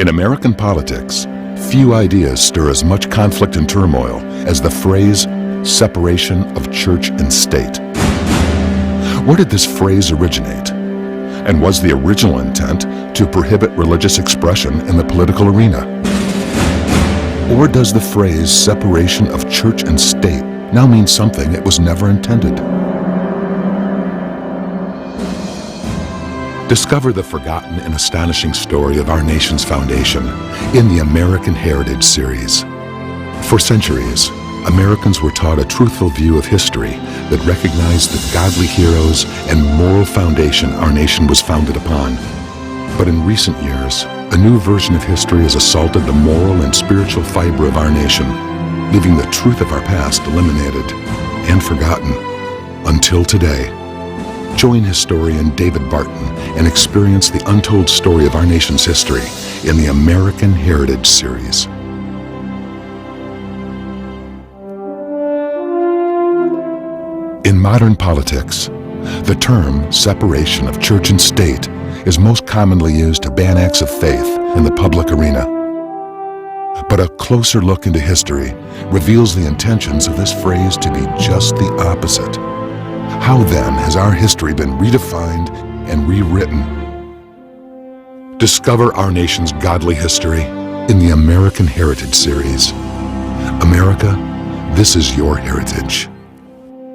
In American politics, few ideas stir as much conflict and turmoil as the phrase separation of church and state. Where did this phrase originate? And was the original intent to prohibit religious expression in the political arena? Or does the phrase separation of church and state now mean something it was never intended? Discover the forgotten and astonishing story of our nation's foundation in the American Heritage series. For centuries, Americans were taught a truthful view of history that recognized the godly heroes and moral foundation our nation was founded upon. But in recent years, a new version of history has assaulted the moral and spiritual fiber of our nation, leaving the truth of our past eliminated and forgotten until today. Join historian David Barton and experience the untold story of our nation's history in the American Heritage series. In modern politics, the term separation of church and state is most commonly used to ban acts of faith in the public arena. But a closer look into history reveals the intentions of this phrase to be just the opposite. How then has our history been redefined and rewritten? Discover our nation's godly history in the American Heritage series. America, this is your heritage.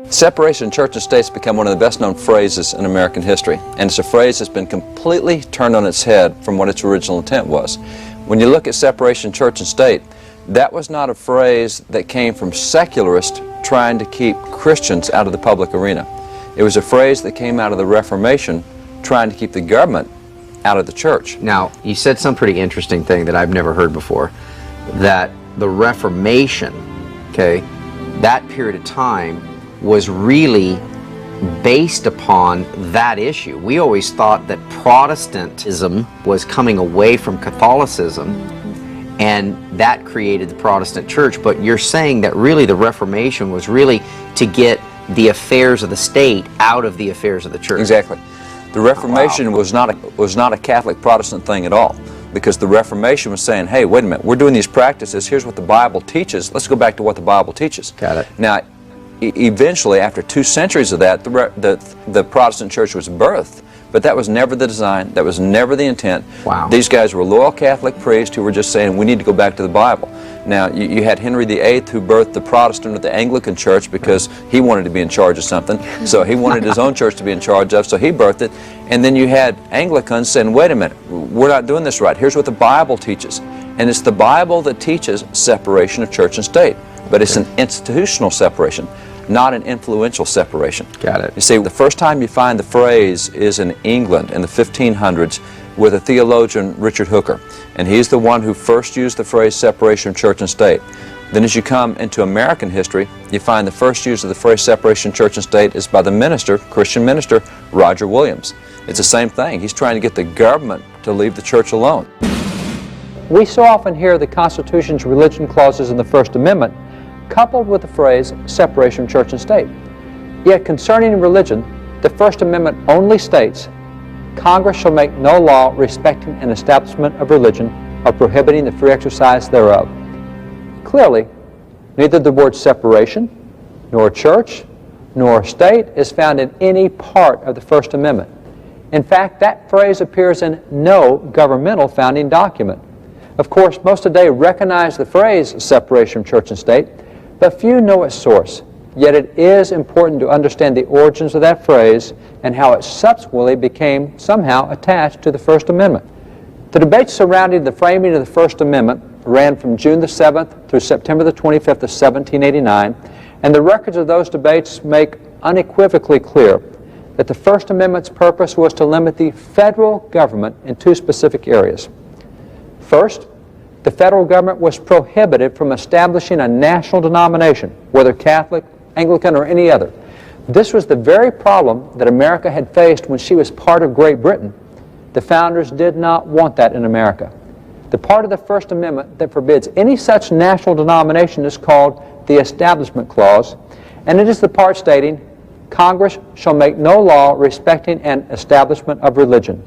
Separation of church and state has become one of the best known phrases in American history, and it's a phrase that's been completely turned on its head from what its original intent was. When you look at separation of church and state, that was not a phrase that came from secularists trying to keep Christians out of the public arena. It was a phrase that came out of the Reformation trying to keep the government out of the church. Now, you said some pretty interesting thing that I've never heard before, that the Reformation, okay, that period of time was really based upon that issue. We always thought that Protestantism was coming away from Catholicism, and that created the Protestant church. But you're saying that really the Reformation was really to get the affairs of the state out of the affairs of the church. Exactly. The Reformation was not a Catholic Protestant thing at all, because the Reformation was saying, hey, wait a minute, we're doing these practices, here's what the Bible teaches, let's go back to what the Bible teaches. Got it. Now, eventually, after 2 centuries of that, the Protestant church was birthed, but that was never the design, that was never the intent. Wow. These guys were loyal Catholic priests who were just saying, we need to go back to the Bible. Now, you had Henry VIII who birthed the Protestant of the Anglican church because he wanted to be in charge of something, so he wanted his own church to be in charge of, so he birthed it. And then you had Anglicans saying, wait a minute, we're not doing this right, here's what the Bible teaches. And it's the Bible that teaches separation of church and state, but it's an institutional separation, not an influential separation. Got it. You see, the first time you find the phrase is in England in the 1500s with a theologian, Richard Hooker, and he's the one who first used the phrase separation of church and state. Then as you come into American history, you find the first use of the phrase separation of church and state is by the minister, Christian minister, Roger Williams. It's the same thing. He's trying to get the government to leave the church alone. We so often hear the Constitution's religion clauses in the First Amendment coupled with the phrase separation of church and state. Yet concerning religion, the First Amendment only states, Congress shall make no law respecting an establishment of religion or prohibiting the free exercise thereof. Clearly, neither the word separation, nor church, nor state is found in any part of the First Amendment. In fact, that phrase appears in no governmental founding document. Of course, most today recognize the phrase separation of church and state, but few know its source. Yet it is important to understand the origins of that phrase and how it subsequently became somehow attached to the First Amendment. The debates surrounding the framing of the First Amendment ran from June the 7th through September the 25th of 1789, and the records of those debates make unequivocally clear that the First Amendment's purpose was to limit the federal government in 2 specific areas. First, the federal government was prohibited from establishing a national denomination, whether Catholic, Anglican, or any other. This was the very problem that America had faced when she was part of Great Britain. The founders did not want that in America. The part of the First Amendment that forbids any such national denomination is called the Establishment Clause, and it is the part stating, Congress shall make no law respecting an establishment of religion.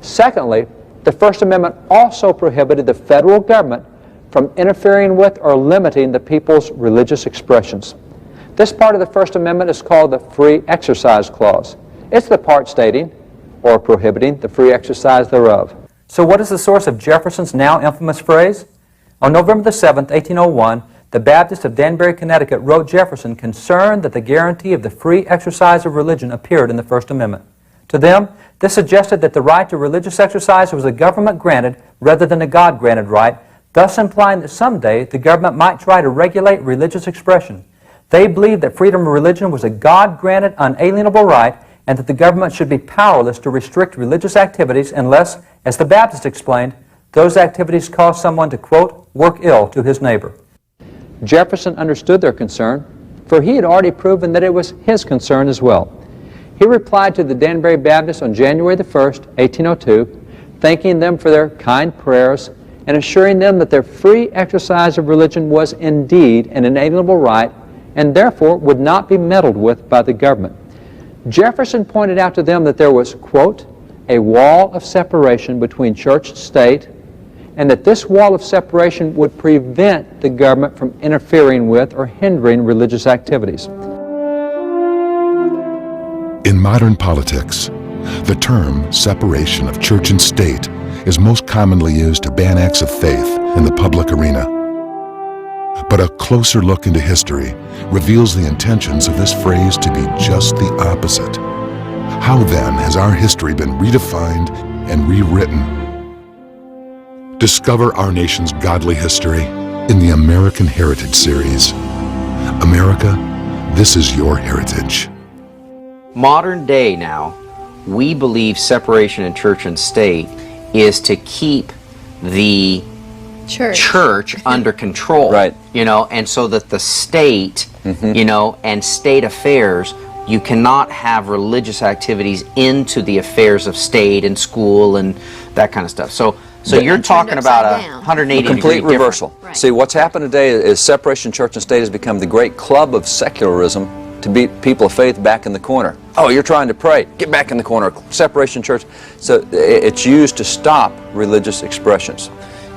Secondly, The First Amendment also prohibited the federal government from interfering with or limiting the people's religious expressions. This part of the First Amendment is called the Free Exercise Clause. It's the part stating or prohibiting the free exercise thereof. So what is the source of Jefferson's now infamous phrase? On November the 7th, 1801, the Baptists of Danbury, Connecticut wrote Jefferson concerned that the guarantee of the free exercise of religion appeared in the First Amendment. To them, this suggested that the right to religious exercise was a government-granted rather than a God-granted right, thus implying that someday the government might try to regulate religious expression. They believed that freedom of religion was a God-granted, unalienable right, and that the government should be powerless to restrict religious activities unless, as the Baptists explained, those activities cause someone to, quote, work ill to his neighbor. Jefferson understood their concern, for he had already proven that it was his concern as well. He replied to the Danbury Baptists on January the 1st, 1802, thanking them for their kind prayers and assuring them that their free exercise of religion was indeed an inalienable right and therefore would not be meddled with by the government. Jefferson pointed out to them that there was, quote, a wall of separation between church and state, and that this wall of separation would prevent the government from interfering with or hindering religious activities. In modern politics, the term separation of church and state is most commonly used to ban acts of faith in the public arena. But a closer look into history reveals the intentions of this phrase to be just the opposite. How then has our history been redefined and rewritten? Discover our nation's godly history in the American Heritage series. America, this is your heritage. Modern day now, we believe separation in church and state is to keep the church under control, right? You know, and so that the state, you know, and state affairs, you cannot have religious activities into the affairs of state and school and that kind of stuff. So you're talking about a 180 complete degree reversal. Right. See, what's happened today is separation of church and state has become the great club of secularism to beat people of faith back in the corner. Oh, you're trying to pray. Get back in the corner. Separation church. So it's used to stop religious expressions.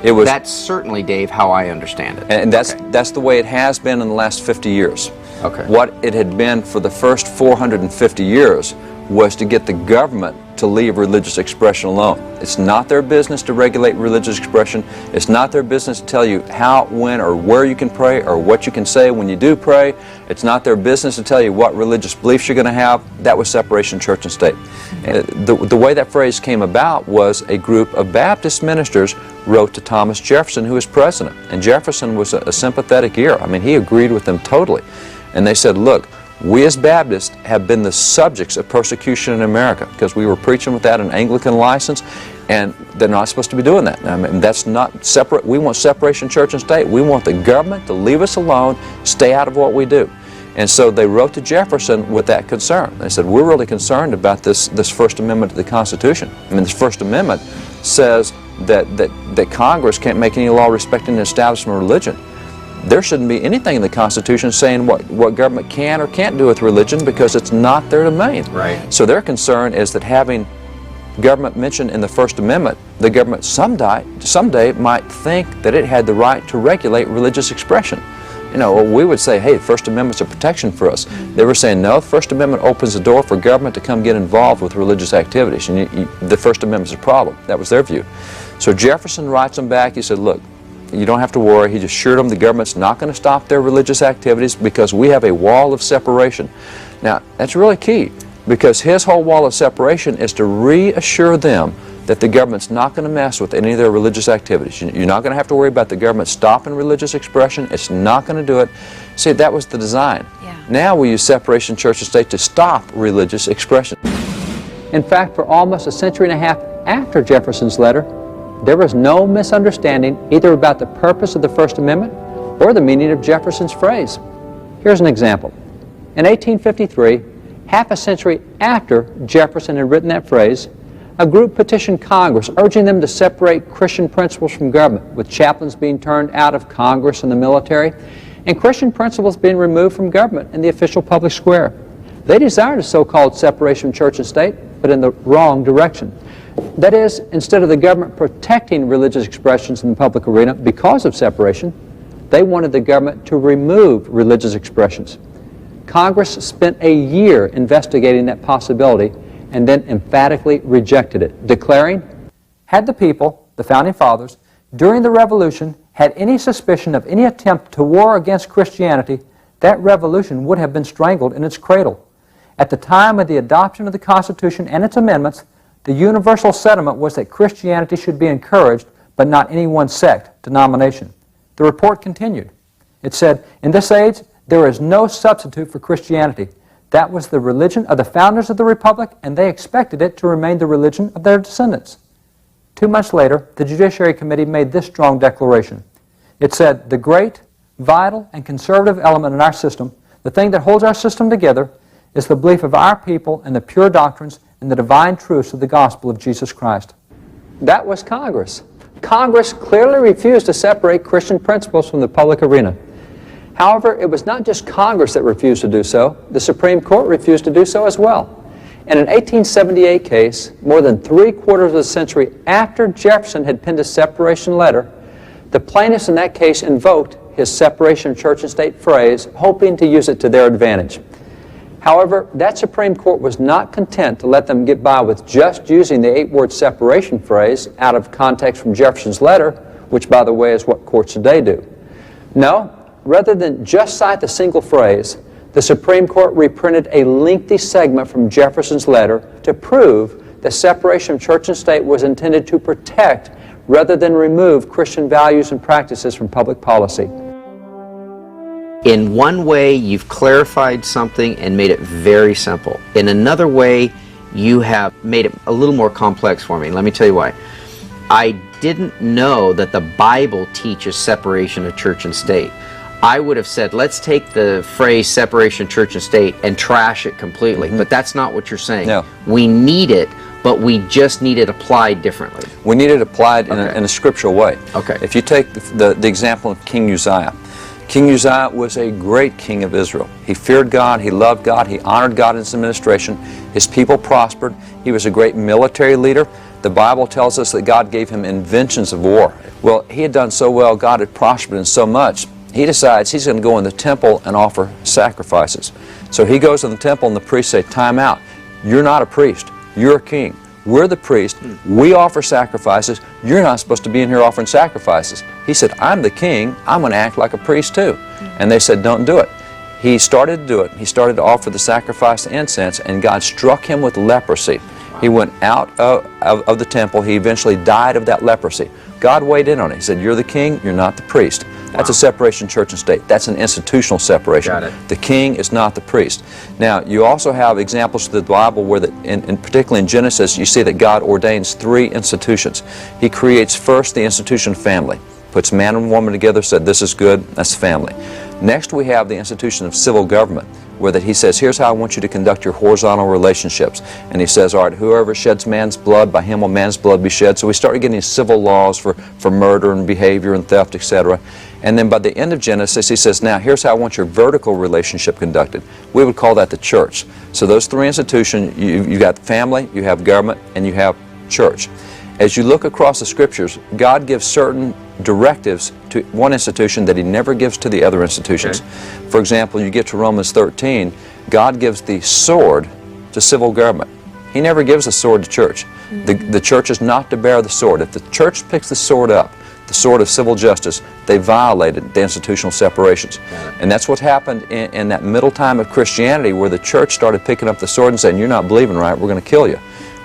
It was, that's certainly, Dave, how I understand it. and that's the way it has been in the last 50 years. Okay. What it had been for the first 450 years was to get the government to leave religious expression alone. It's not their business to regulate religious expression. It's not their business to tell you how, when, or where you can pray or what you can say when you do pray. It's not their business to tell you what religious beliefs you're going to have. That was separation of church and state. The way that phrase came about was a group of Baptist ministers wrote to Thomas Jefferson, who was president. And Jefferson was a sympathetic ear. I mean, he agreed with them totally. And they said, look, we as Baptists have been the subjects of persecution in America because we were preaching without an Anglican license, and they're not supposed to be doing that. I mean, that's not separate. We want separation of church and state. We want the government to leave us alone, stay out of what we do. And so they wrote to Jefferson with that concern. They said, we're really concerned about this First Amendment to the Constitution. I mean, this First Amendment says that Congress can't make any law respecting the establishment of religion. There shouldn't be anything in the Constitution saying what government can or can't do with religion because it's not their domain. Right. So their concern is that having government mentioned in the First Amendment, the government someday might think that it had the right to regulate religious expression. You know, we would say, hey, the First Amendment's a protection for us. They were saying, no, the First Amendment opens the door for government to come get involved with religious activities, and the First Amendment's a problem. That was their view. So Jefferson writes them back. He said, look, you don't have to worry. He just assured them the government's not going to stop their religious activities because we have a wall of separation. Now, that's really key because his whole wall of separation is to reassure them that the government's not going to mess with any of their religious activities. You're not going to have to worry about the government stopping religious expression. It's not going to do it. See, that was the design. Yeah. Now we use separation of church and state to stop religious expression. In fact, for almost a century and a half after Jefferson's letter, there was no misunderstanding either about the purpose of the First Amendment or the meaning of Jefferson's phrase. Here's an example. In 1853, half a century after Jefferson had written that phrase, a group petitioned Congress urging them to separate Christian principles from government, with chaplains being turned out of Congress and the military, and Christian principles being removed from government and the official public square. They desired a so-called separation of church and state, but in the wrong direction. That is, instead of the government protecting religious expressions in the public arena because of separation, they wanted the government to remove religious expressions. Congress spent a year investigating that possibility and then emphatically rejected it, declaring, had the people, the Founding Fathers, during the Revolution had any suspicion of any attempt to war against Christianity, that revolution would have been strangled in its cradle. At the time of the adoption of the Constitution and its amendments, the universal sentiment was that Christianity should be encouraged, but not any one sect, denomination. The report continued. It said, in this age, there is no substitute for Christianity. That was the religion of the founders of the Republic, and they expected it to remain the religion of their descendants. 2 months later, the Judiciary Committee made this strong declaration. It said, the great, vital, and conservative element in our system, the thing that holds our system together, is the belief of our people in the pure doctrines and the divine truths of the gospel of Jesus Christ. That was Congress. Congress clearly refused to separate Christian principles from the public arena. However, it was not just Congress that refused to do so. The Supreme Court refused to do so as well. In an 1878 case, more than 3/4 of a century after Jefferson had penned a separation letter, the plaintiffs in that case invoked his separation of church and state phrase, hoping to use it to their advantage. However, that Supreme Court was not content to let them get by with just using the 8-word separation phrase out of context from Jefferson's letter, which, by the way, is what courts today do. No, rather than just cite the single phrase, the Supreme Court reprinted a lengthy segment from Jefferson's letter to prove that separation of church and state was intended to protect rather than remove Christian values and practices from public policy. In one way, you've clarified something and made it very simple. In another way, you have made it a little more complex for me. Let me tell you why. I didn't know that the Bible teaches separation of church and state. I would have said, let's take the phrase separation of church and state and trash it completely. But that's not what you're saying. No. We need it, but we just need it applied differently. We need it applied in a scriptural way. Okay. If you take the example of King Uzziah, King Uzziah was a great king of Israel. He feared God, he loved God, he honored God in his administration. His people prospered. He was a great military leader. The Bible tells us that God gave him inventions of war. Well, he had done so well, God had prospered in so much, he decides he's going to go in the temple and offer sacrifices. So he goes to the temple and the priests say, time out. You're not a priest. You're a king. We're the priest. We offer sacrifices. You're not supposed to be in here offering sacrifices. He said, I'm the king. I'm going to act like a priest too. And they said, don't do it. He started to do it. He started to offer the sacrifice of incense, and God struck him with leprosy. He went out of the temple. He eventually died of that leprosy. God weighed in on it. He said, you're the king, you're not the priest. That's a separation of church and state. That's an institutional separation. Got it. The king is not the priest. Now, you also have examples of the Bible where, particularly in Genesis, you see that God ordains 3 institutions. He creates first the institution of family. Puts man and woman together, said this is good, that's family. Next we have the institution of civil government, where that he says, here's how I want you to conduct your horizontal relationships. And he says, all right, whoever sheds man's blood, by him will man's blood be shed. So we started getting civil laws for murder and behavior and theft, etc. And then by the end of Genesis, he says, now here's how I want your vertical relationship conducted. We would call that the church. So those 3 institutions, you got family, you have government, and you have church. As you look across the scriptures, God gives certain directives to one institution that he never gives to the other institutions. Okay. For example, you get to Romans 13, God gives the sword to civil government. He never gives a sword to church. The church is not to bear the sword. If the church picks the sword up, the sword of civil justice, they violated the institutional separations. And that's what happened in that middle time of Christianity, where the church started picking up the sword and saying, you're not believing right, we're going to kill you.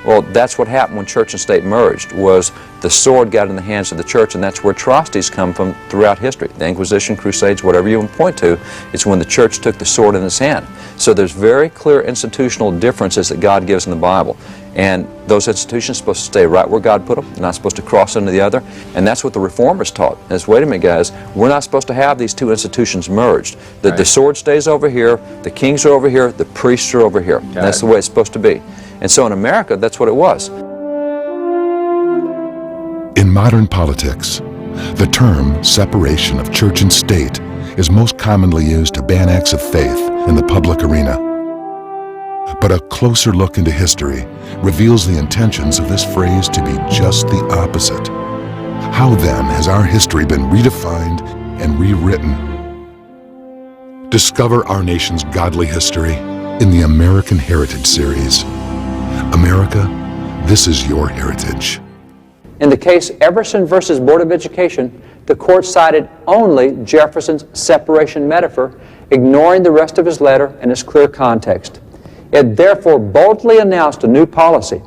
Well, that's what happened when church and state merged, was the sword got in the hands of the church, and that's where atrocities come from throughout history. The Inquisition, Crusades, whatever you want to point to, it's when the church took the sword in its hand. So there's very clear institutional differences that God gives in the Bible. And those institutions are supposed to stay right where God put them. They're not supposed to cross into the other. And that's what the Reformers taught. Is, wait a minute, guys, we're not supposed to have these 2 institutions merged. The sword stays over here, the kings are over here, the priests are over here. And that's the way it's supposed to be. And so in America, that's what it was. In modern politics, the term separation of church and state is most commonly used to ban acts of faith in the public arena. But a closer look into history reveals the intentions of this phrase to be just the opposite. How then has our history been redefined and rewritten? Discover our nation's godly history in the American Heritage Series. America, this is your heritage. In the case Everson versus Board of Education, the court cited only Jefferson's separation metaphor, ignoring the rest of his letter and its clear context. It therefore boldly announced a new policy.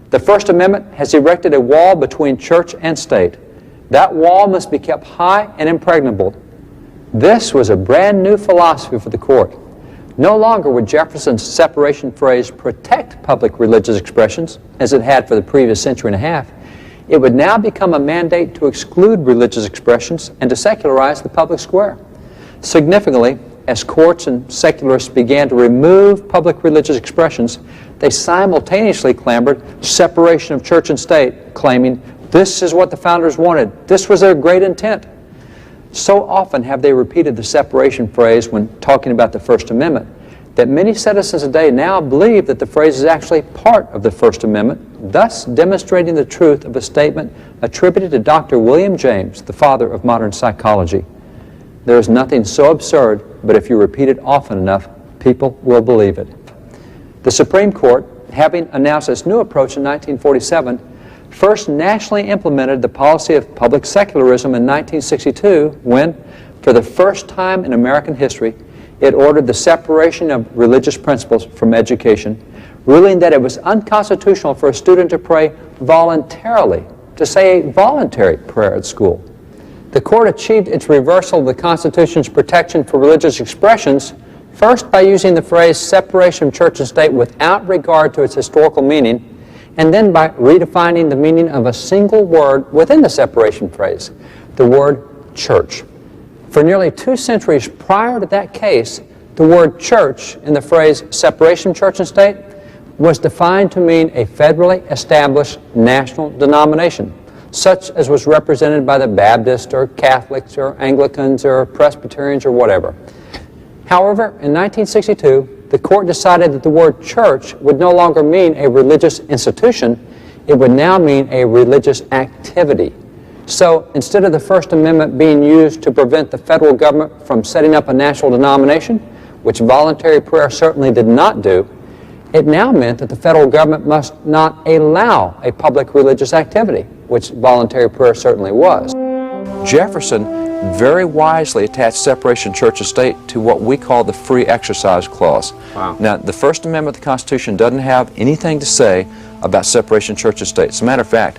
The First Amendment has erected a wall between church and state. That wall must be kept high and impregnable. This was a brand new philosophy for the court. No longer would Jefferson's separation phrase protect public religious expressions, as it had for the previous century and a half. It would now become a mandate to exclude religious expressions and to secularize the public square. Significantly, as courts and secularists began to remove public religious expressions, they simultaneously clamored separation of church and state, claiming this is what the founders wanted. This was their great intent. So often have they repeated the separation phrase when talking about the First Amendment that many citizens today now believe that the phrase is actually part of the First Amendment, thus demonstrating the truth of a statement attributed to Dr. William James, the father of modern psychology. There is nothing so absurd, but if you repeat it often enough, people will believe it. The Supreme Court, having announced its new approach in 1947, first nationally implemented the policy of public secularism in 1962 when, for the first time in American history, it ordered the separation of religious principles from education, ruling that it was unconstitutional for a student to pray voluntarily, to say a voluntary prayer at school. The court achieved its reversal of the Constitution's protection for religious expressions first by using the phrase separation of church and state without regard to its historical meaning, and then by redefining the meaning of a single word within the separation phrase, the word church. For nearly 2 centuries prior to that case, the word church in the phrase separation of church and state was defined to mean a federally established national denomination, such as was represented by the Baptists or Catholics or Anglicans or Presbyterians or whatever. However, in 1962, the court decided that the word church would no longer mean a religious institution, it would now mean a religious activity. So instead of the First Amendment being used to prevent the federal government from setting up a national denomination, which voluntary prayer certainly did not do, it now meant that the federal government must not allow a public religious activity, which voluntary prayer certainly was. Jefferson very wisely attached separation of church and state to what we call the Free Exercise Clause. Wow. Now, the First Amendment of the Constitution doesn't have anything to say about separation of church and state. As a matter of fact,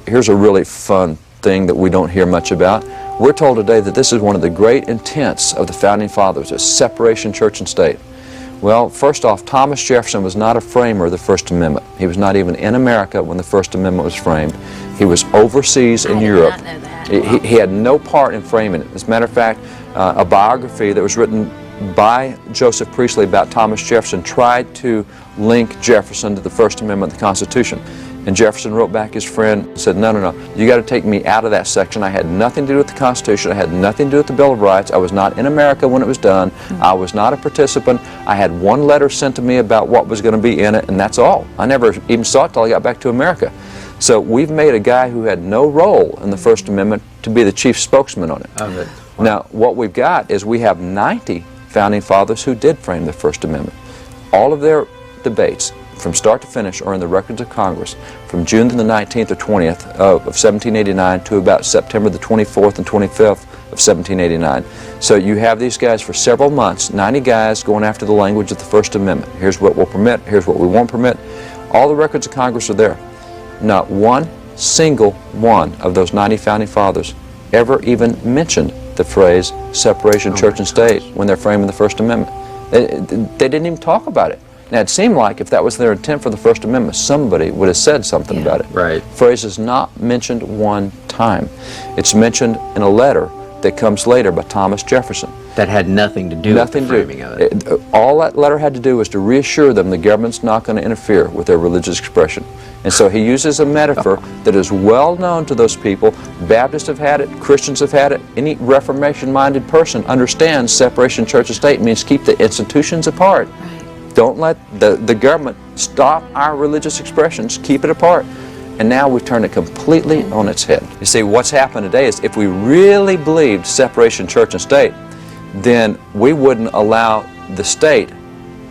here's a really fun thing that we don't hear much about. We're told today that this is one of the great intents of the Founding Fathers, is separation of church and state. Well, first off, Thomas Jefferson was not a framer of the First Amendment. He was not even in America when the First Amendment was framed. He was overseas in Europe. I did not know that. He had no part in framing it. As a matter of fact, a biography that was written by Joseph Priestley about Thomas Jefferson tried to link Jefferson to the First Amendment of the Constitution. And Jefferson wrote back his friend and said, no, you got to take me out of that section. I had nothing to do with the Constitution. I had nothing to do with the Bill of Rights. I was not in America when it was done. I was not a participant. I had one letter sent to me about what was going to be in it, and that's all. I never even saw it till I got back to America. So we've made a guy who had no role in the First Amendment to be the chief spokesman on it. Of it. Now, what we've got is we have 90 Founding Fathers who did frame the First Amendment. All of their debates, from start to finish, are in the records of Congress from June the 19th or 20th of 1789 to about September the 24th and 25th of 1789. So you have these guys for several months, 90 guys going after the language of the First Amendment. Here's what we'll permit, here's what we won't permit. All the records of Congress are there. Not one single one of those 90 Founding Fathers ever even mentioned the phrase separation of church and state when they're framing the First Amendment. They didn't even talk about it. Now, it seemed like if that was their intent for the First Amendment, somebody would have said something about it. Right. The phrase is not mentioned one time. It's mentioned in a letter that comes later by Thomas Jefferson. That had nothing to do with the framing of it. All that letter had to do was to reassure them the government's not going to interfere with their religious expression. And so he uses a metaphor that is well known to those people. Baptists have had it, Christians have had it. Any Reformation-minded person understands separation of church and state means keep the institutions apart. Don't let the government stop our religious expressions. Keep it apart. And now we've turned it completely on its head. You see, what's happened today is if we really believed separation church and state, then we wouldn't allow the state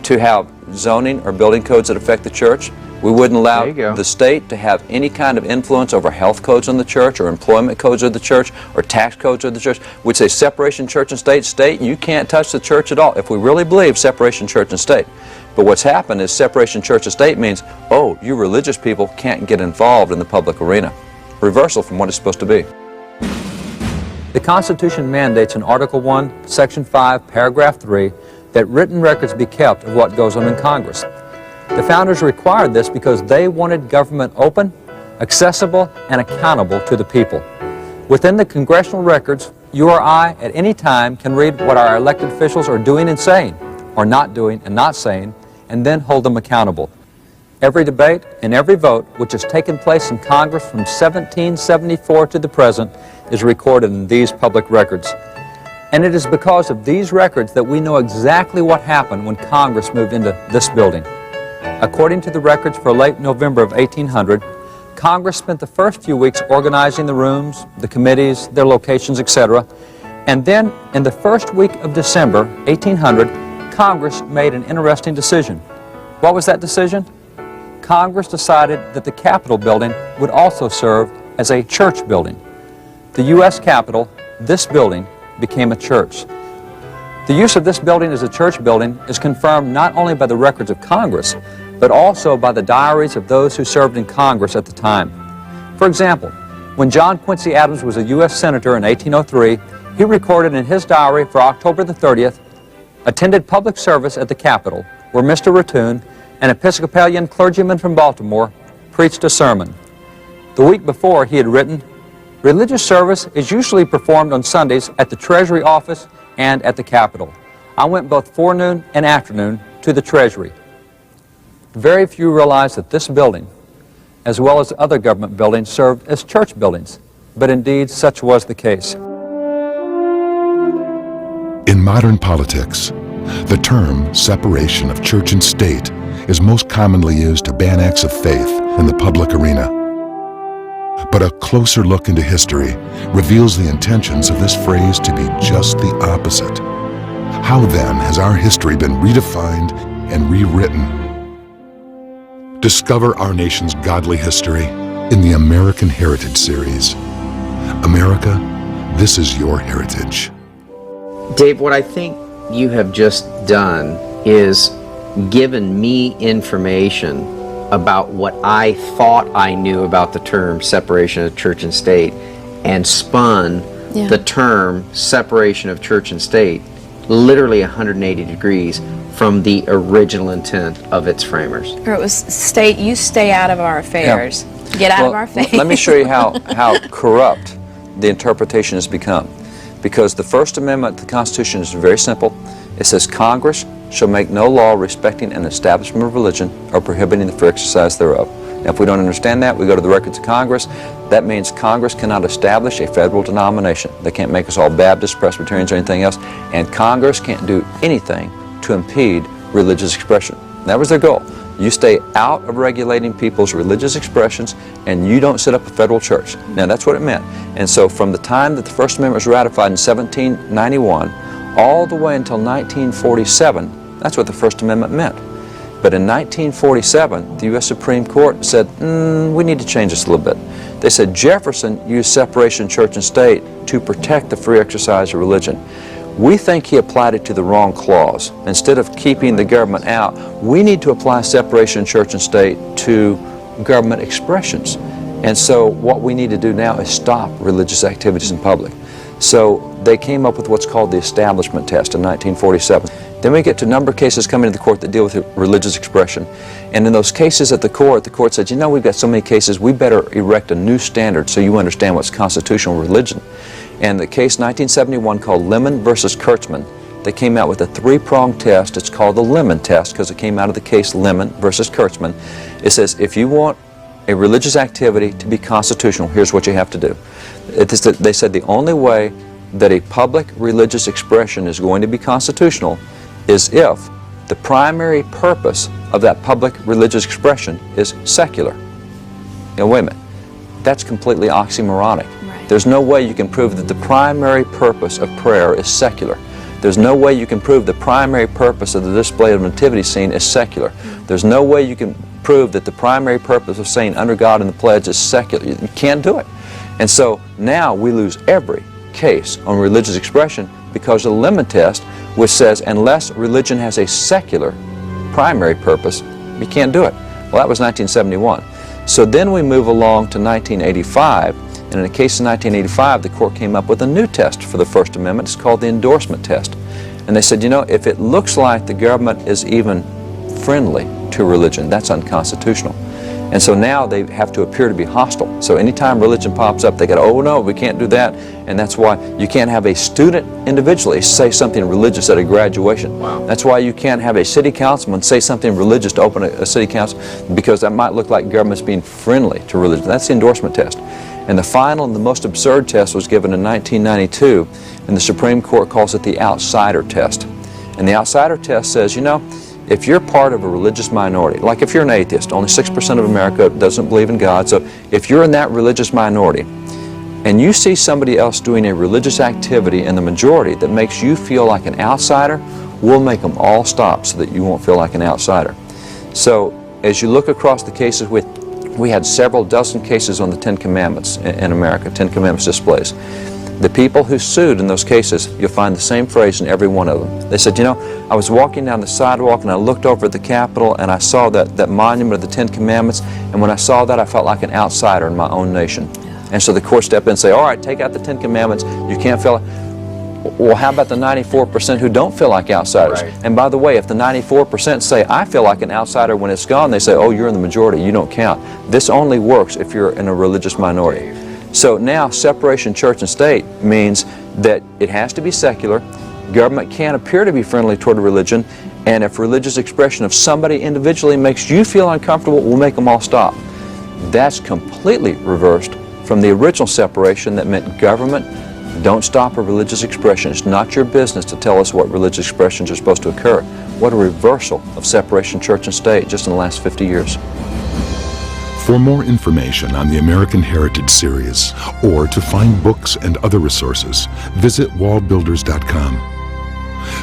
to have zoning or building codes that affect the church. We wouldn't allow the state to have any kind of influence over health codes on the church or employment codes of the church or tax codes of the church. We'd say separation church and state, state, you can't touch the church at all if we really believe separation church and state. But what's happened is separation church and state means, oh, you religious people can't get involved in the public arena. Reversal from what it's supposed to be. The Constitution mandates in Article 1, Section 5, Paragraph 3, that written records be kept of what goes on in Congress. The founders required this because they wanted government open, accessible, and accountable to the people. Within the congressional records, you or I at any time can read what our elected officials are doing and saying, or not doing and not saying, and then hold them accountable. Every debate and every vote which has taken place in Congress from 1774 to the present is recorded in these public records. And it is because of these records that we know exactly what happened when Congress moved into this building. According to the records for late November of 1800, Congress spent the first few weeks organizing the rooms, the committees, their locations, etc. And then in the first week of December 1800, Congress made an interesting decision. What was that decision? Congress decided that the Capitol building would also serve as a church building. The U.S. Capitol, this building, became a church. The use of this building as a church building is confirmed not only by the records of Congress, but also by the diaries of those who served in Congress at the time. For example, when John Quincy Adams was a U.S. Senator in 1803, he recorded in his diary for October the 30th, attended public service at the Capitol, where Mr. Rattoon, an Episcopalian clergyman from Baltimore, preached a sermon. The week before, he had written, religious service is usually performed on Sundays at the Treasury office and at the Capitol. I went both forenoon and afternoon to the Treasury. Very few realize that this building, as well as other government buildings, served as church buildings, but indeed such was the case. In modern politics, the term separation of church and state is most commonly used to ban acts of faith in the public arena. But a closer look into history reveals the intentions of this phrase to be just the opposite. How then has our history been redefined and rewritten? Discover our nation's godly history in the American Heritage series. America, this is your heritage. Dave, what I think you have just done is given me information about what I thought I knew about the term separation of church and state, and spun the term separation of church and state literally 180 degrees from the original intent of its framers. Or it was state, you stay out of our affairs. Yeah. Get out of our faith. Let me show you how corrupt the interpretation has become. Because the First Amendment to the Constitution is very simple. It says Congress shall make no law respecting an establishment of religion or prohibiting the free exercise thereof. Now, if we don't understand that, we go to the records of Congress. That means Congress cannot establish a federal denomination. They can't make us all Baptists, Presbyterians, or anything else. And Congress can't do anything to impede religious expression. That was their goal. You stay out of regulating people's religious expressions, and you don't set up a federal church. Now, that's what it meant. And so from the time that the First Amendment was ratified in 1791, all the way until 1947, that's what the First Amendment meant. But in 1947, the U.S. Supreme Court said, we need to change this a little bit. They said Jefferson used separation of church and state to protect the free exercise of religion. We think he applied it to the wrong clause. Instead of keeping the government out, we need to apply separation of church and state to government expressions. And so what we need to do now is stop religious activities in public. So they came up with what's called the Establishment Test in 1947. Then we get to a number of cases coming to the court that deal with religious expression. And in those cases at the court said, you know, we've got so many cases, we better erect a new standard so you understand what's constitutional religion. And the case 1971 called Lemon versus Kurtzman, they came out with a three-pronged test. It's called the Lemon test because it came out of the case Lemon versus Kurtzman. It says if you want a religious activity to be constitutional, here's what you have to do. They said the only way that a public religious expression is going to be constitutional is if the primary purpose of that public religious expression is secular. Now, wait a minute. That's completely oxymoronic. Right. There's no way you can prove that the primary purpose of prayer is secular. There's no way you can prove the primary purpose of the display of the nativity scene is secular. There's no way you can prove that the primary purpose of saying under God in the pledge is secular. You can't do it. And so now we lose every case on religious expression because of the lemon test, which says unless religion has a secular primary purpose, you can't do it. Well, that was 1971. So then we move along to 1985, and in the case of 1985, the court came up with a new test for the First Amendment. It's called the endorsement test. And they said, you know, if it looks like the government is even friendly to religion, that's unconstitutional. And so now they have to appear to be hostile. So anytime religion pops up, they go, oh no, we can't do that. And that's why you can't have a student individually say something religious at a graduation. Wow. That's why you can't have a city councilman say something religious to open a city council, because that might look like government's being friendly to religion. That's the endorsement test. And the final and the most absurd test was given in 1992, and the Supreme Court calls it the outsider test. And the outsider test says, you know, if you're part of a religious minority, like if you're an atheist, only 6% of America doesn't believe in God, so if you're in that religious minority and you see somebody else doing a religious activity in the majority that makes you feel like an outsider, we'll make them all stop so that you won't feel like an outsider. So as you look across the cases, we had several dozen cases on the Ten Commandments in America, Ten Commandments displays. The people who sued in those cases, you'll find the same phrase in every one of them. They said, you know, I was walking down the sidewalk and I looked over at the Capitol and I saw that monument of the Ten Commandments, and when I saw that I felt like an outsider in my own nation. And so the court stepped in and say, all right, take out the Ten Commandments, you can't feel it. Well, how about the 94% who don't feel like outsiders? Right. And by the way, if the 94% say, I feel like an outsider when it's gone, they say, oh, you're in the majority, you don't count. This only works if you're in a religious minority. So now separation church and state means that it has to be secular, government can't appear to be friendly toward religion, and if religious expression of somebody individually makes you feel uncomfortable, we'll make them all stop. That's completely reversed from the original separation that meant government, don't stop a religious expression. It's not your business to tell us what religious expressions are supposed to occur. What a reversal of separation church and state just in the last 50 years. For more information on the American Heritage Series or to find books and other resources, visit wallbuilders.com.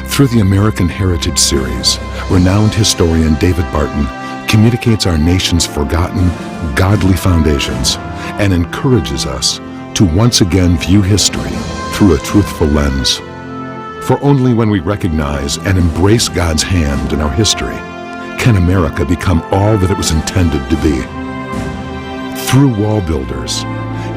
Through the American Heritage Series, renowned historian David Barton communicates our nation's forgotten, godly foundations and encourages us to once again view history through a truthful lens. For only when we recognize and embrace God's hand in our history can America become all that it was intended to be. Through Wall Builders,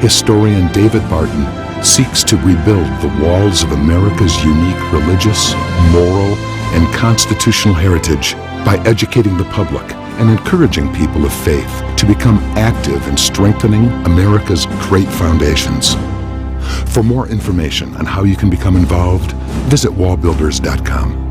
historian David Barton seeks to rebuild the walls of America's unique religious, moral, and constitutional heritage by educating the public and encouraging people of faith to become active in strengthening America's great foundations. For more information on how you can become involved, visit wallbuilders.com.